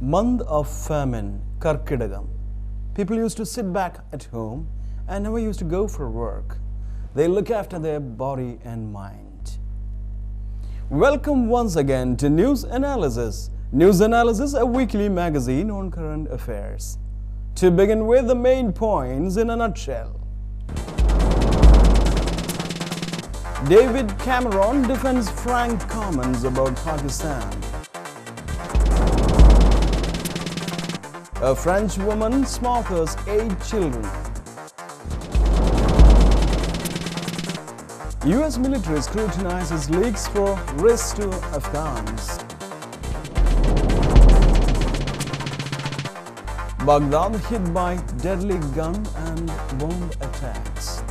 Month of famine, Karkidagam. People used to sit back at home and never used to go for work. They look after their body and mind. Welcome once again to News Analysis. News Analysis, a weekly magazine on current affairs. To begin with, the main points in a nutshell. David Cameron defends frank comments about Pakistan. A French woman slaughters 8 children. US military scrutinizes leaks for risks to Afghans. Baghdad hit by deadly gun and bomb attacks.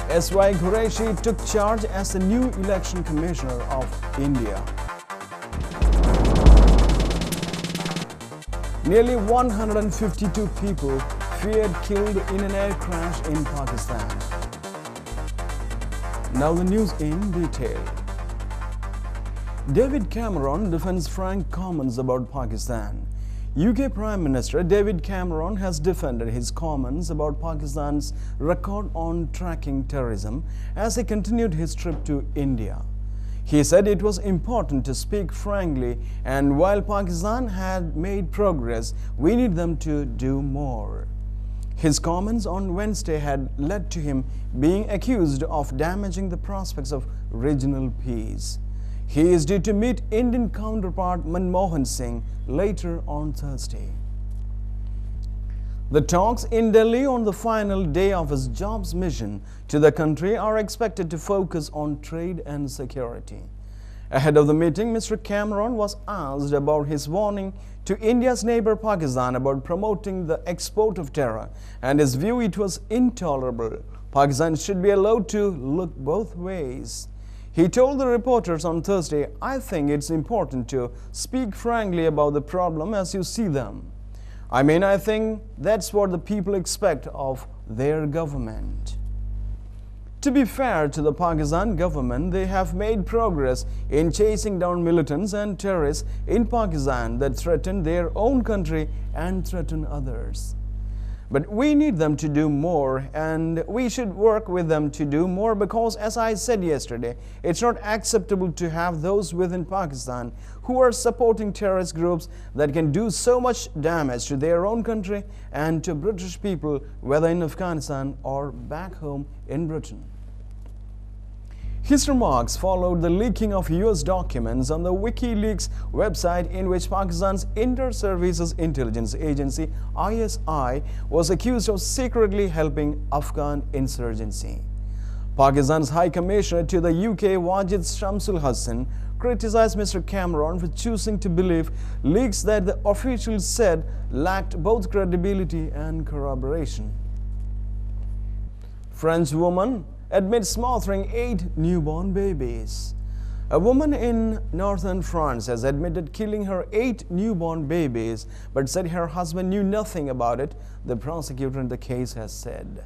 S.Y. Qureshi took charge as the new election commissioner of India. Nearly 152 people feared killed in an air crash in Pakistan. Now the news in detail. David Cameron defends frank comments about Pakistan. UK Prime Minister David Cameron has defended his comments about Pakistan's record on tracking terrorism as he continued his trip to India. He said it was important to speak frankly, and while Pakistan had made progress, we need them to do more. His comments on Wednesday had led to him being accused of damaging the prospects of regional peace. He is due to meet Indian counterpart Manmohan Singh later on Thursday. The talks in Delhi on the final day of his jobs mission to the country are expected to focus on trade and security. Ahead of the meeting, Mr. Cameron was asked about his warning to India's neighbor Pakistan about promoting the export of terror, and his view it was intolerable. Pakistan should be allowed to look both ways. He told the reporters on Thursday, "I think it's important to speak frankly about the problem as you see them. I think that's what the people expect of their government." To be fair to the Pakistan government, they have made progress in chasing down militants and terrorists in Pakistan that threaten their own country and threaten others. But we need them to do more, and we should work with them to do more because, as I said yesterday, it's not acceptable to have those within Pakistan who are supporting terrorist groups that can do so much damage to their own country and to British people, whether in Afghanistan or back home in Britain. His remarks followed the leaking of US documents on the WikiLeaks website in which Pakistan's Inter-Services Intelligence Agency ISI was accused of secretly helping Afghan insurgency. Pakistan's High Commissioner to the UK Wajid Shamsul Hassan criticized Mr. Cameron for choosing to believe leaks that the officials said lacked both credibility and corroboration. French woman admits slaughtering 8 newborn babies. A woman in northern France has admitted killing her 8 newborn babies, but said her husband knew nothing about it, the prosecutor in the case has said.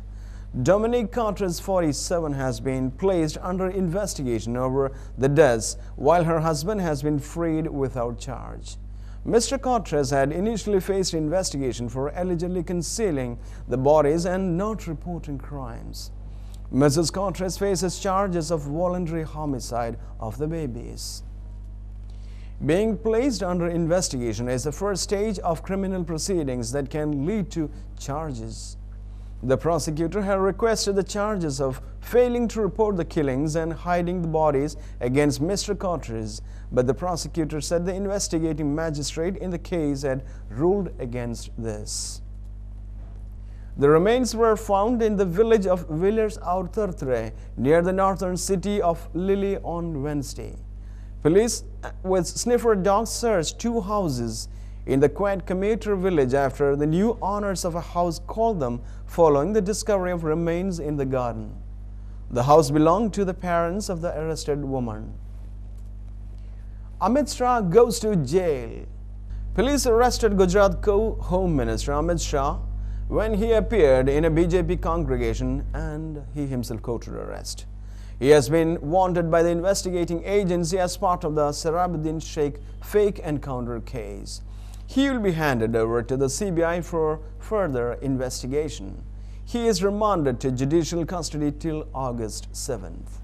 Dominique Cartres, 47, has been placed under investigation over the deaths, while her husband has been freed without charge. Mr. Cartres had initially faced investigation for allegedly concealing the bodies and not reporting crimes. Mrs. Cartres faces charges of voluntary homicide of the babies. Being placed under investigation is the first stage of criminal proceedings that can lead to charges. The prosecutor had requested the charges of failing to report the killings and hiding the bodies against Mr. Cartres, but the prosecutor said the investigating magistrate in the case had ruled against this. The remains were found in the village of Villers-Outre near the northern city of Lille on Wednesday. Police with sniffer dogs searched 2 houses in the quiet commuter village after the new owners of a house called them following the discovery of remains in the garden. The house belonged to the parents of the arrested woman. Amit Shah goes to jail. Police arrested Gujarat Co-Home Minister Amit Shah when he appeared in a BJP congregation and he himself courted arrest. He has been wanted by the investigating agency as part of the Sarabuddin Sheikh fake encounter case. He will be handed over to the CBI for further investigation. He is remanded to judicial custody till August 7th.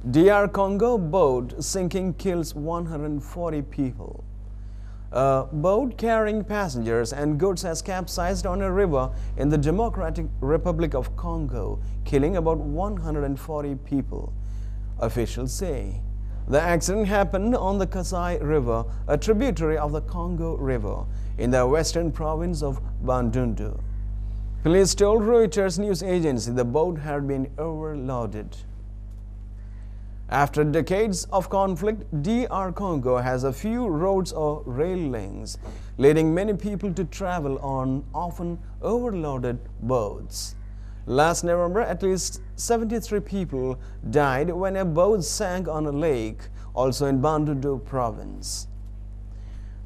DR Congo boat sinking kills 140 people. A boat carrying passengers and goods has capsized on a river in the Democratic Republic of Congo, killing about 140 people, officials say. The accident happened on the Kasai River, a tributary of the Congo River, in the western province of Bandundu. Police told Reuters news agency the boat had been overloaded. After decades of conflict, DR Congo has a few roads or rail links, leading many people to travel on often overloaded boats. Last November, at least 73 people died when a boat sank on a lake, also in Bandundu province.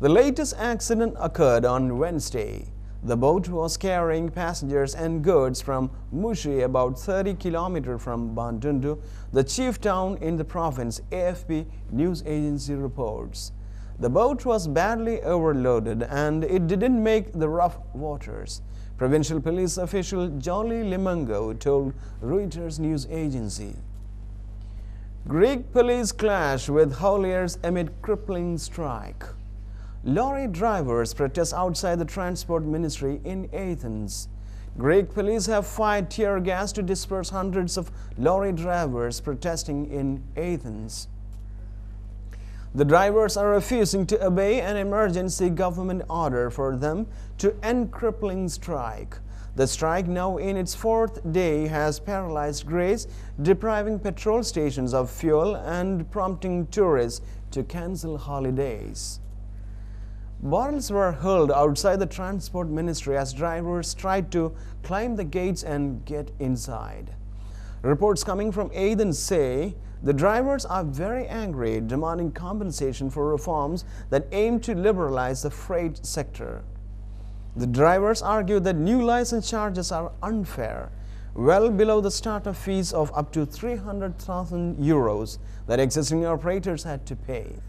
The latest accident occurred on Wednesday. The boat was carrying passengers and goods from Mushi, about 30 kilometers from Bandundu, the chief town in the province, AFP news agency reports. The boat was badly overloaded and it didn't make the rough waters. Provincial police official Jolly Limango told Reuters news agency. Greek police clash with hauliers amid crippling strike. Lorry drivers protest outside the transport ministry in Athens. Greek police have fired tear gas to disperse hundreds of lorry drivers protesting in Athens. The drivers are refusing to obey an emergency government order for them to end crippling strike. The strike, now in its fourth day, has paralyzed Greece, depriving petrol stations of fuel and prompting tourists to cancel holidays. Barrels were hurled outside the transport ministry as drivers tried to climb the gates and get inside. Reports coming from Athens say the drivers are very angry, demanding compensation for reforms that aim to liberalize the freight sector. The drivers argue that new license charges are unfair, well below the startup fees of up to 300,000 euros that existing operators had to pay.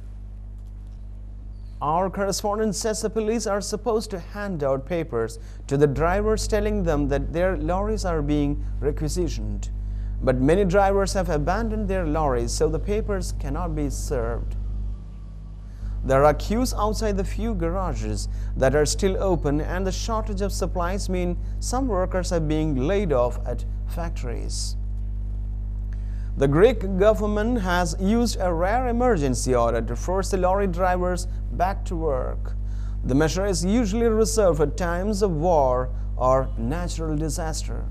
Our correspondent says the police are supposed to hand out papers to the drivers telling them that their lorries are being requisitioned. But many drivers have abandoned their lorries, so the papers cannot be served. There are queues outside the few garages that are still open, and the shortage of supplies mean some workers are being laid off at factories. The Greek government has used a rare emergency order to force the lorry drivers back to work. The measure is usually reserved for times of war or natural disaster.